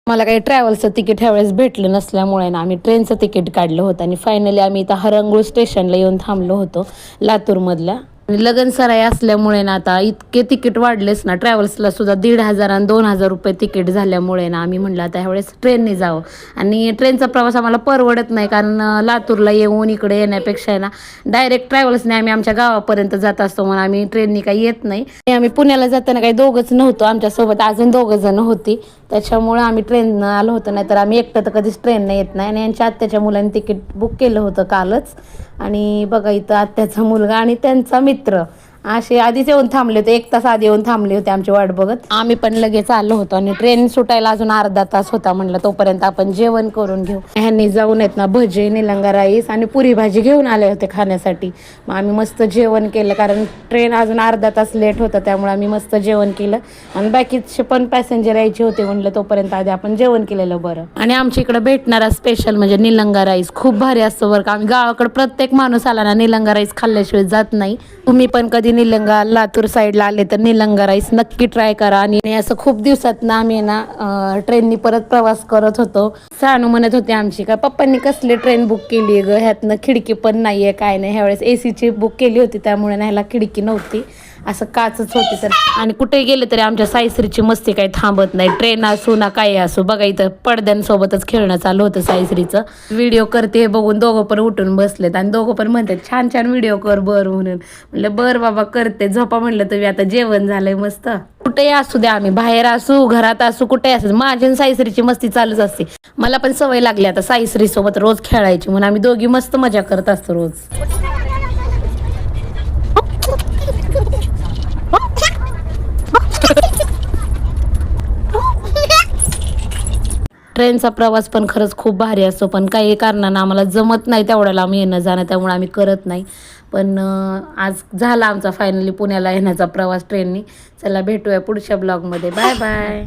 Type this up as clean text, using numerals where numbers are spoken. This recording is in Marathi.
मला काही ट्रॅव्हल्सचं तिकीट ह्यावेळेस भेटलं नसल्यामुळे ना आम्ही ट्रेनचं तिकीट काढलं होतं आणि फायनली आम्ही इथं हरंगुळ स्टेशनला येऊन थांबलो होतो लातूरमधल्या. आणि लगन सराई असल्यामुळे ना आता इतके तिकीट वाढलेच ना, ट्रॅव्हल्सला सुद्धा 1,500 आणि 2,000 रुपये तिकीट झाल्यामुळे ना आम्ही म्हटलं आता ह्यावेळेस ट्रेनने जावं. आणि ट्रेनचा प्रवास आम्हाला परवडत नाही, कारण लातूरला येऊन इकडे येण्यापेक्षा आहे ना डायरेक्ट ट्रॅव्हल्सने आम्ही आमच्या गावापर्यंत जात असतो, म्हणून आम्ही ट्रेनने काही येत नाही. आम्ही पुण्याला जाताना काही दोघंच नव्हतो, आमच्यासोबत अजून 2 जण होती, त्याच्यामुळे आम्ही ट्रेननं आलो होतो. नाही तर आम्ही एकटं तर कधीच ट्रेननं येत नाही. आणि यांच्या आत्याच्या मुलांनी तिकीट बुक केलं होतं कालच. आणि बघा इथं आत्याचा मुलगा आणि त्यांचा मित्र असे आधीच येऊन थांबले होते, 1 तास आधी येऊन थांबले होते आमची वाट बघत. आम्ही पण लगेच आलो होतो आणि ट्रेन सुटायला अजून अर्धा तास होता. म्हणलं तोपर्यंत आपण जेवण करून घेऊ. ह्यांनी जाऊन येत ना भजे, निलंगा राईस आणि पुरी भाजी घेऊन आले होते खाण्यासाठी. मग आम्ही मस्त जेवण केलं, कारण ट्रेन अजून अर्धा तास लेट होता, त्यामुळे आम्ही मस्त जेवण केलं. आणि बाकीचे पण पॅसेंजर यायचे होते, म्हणलं तोपर्यंत आधी आपण जेवण केलेलं बरं. आणि आमच्या इकडे भेटणारा स्पेशल म्हणजे निलंगा राईस खूप भारी असतो बरं का. आम्ही गावाकडे प्रत्येक माणूस आला ना निलंगा राईस खाल्ल्याशिवाय जात नाही. तुम्ही पण कधी निलंगा लातूर साईडला आले तर निलंगा राईस नक्की ट्राय करा. आणि असं खूप दिवसात ना आम्ही ना ट्रेननी परत प्रवास करत होतो. सानू म्हणत होते आमची का पप्पांनी कसली ट्रेन बुक केली ग, ह्यातनं खिडकी पण नाहीये काय नाही. ह्यावेळेस एसीची बुक केली होती, त्यामुळे ह्याला खिडकी नव्हती, असं काचच होती. तर आणि कुठे गेले तरी आमच्या साईश्रीची मस्ती काही थांबत नाही, ट्रेन असू ना काही असू. बघा इथं पडद्यांसोबतच खेळणं चालू होतं साईश्रीचं. व्हिडिओ करते हे बघून दोघं पण उठून बसलेत आणि दोघं पण म्हणतात छान छान व्हिडिओ कर बरं म्हणून. म्हणलं बरं बाबा करते, झोपा. म्हणलं तुम्ही आता जेवण झालंय मस्त. कुठेही असू द्या, आम्ही बाहेर असू घरात असू कुठेही असू, माझी साईश्रीची मस्ती चालूच असते. मला पण सवय लागली आता साईश्री सोबत रोज खेळायची, म्हणून आम्ही दोघी मस्त मजा करत असतो रोज. ट्रेनचा प्रवास पण खरंच खूप भारी असतो, पण काही कारणानं आम्हाला जमत नाही तेवढ्याला आम्ही येणं जाणं, त्यामुळे आम्ही करत नाही. पण आज झाला आमचा फायनली पुण्याला येण्याचा प्रवास ट्रेननी. चला भेटूया पुढच्या ब्लॉगमध्ये. Bye bye.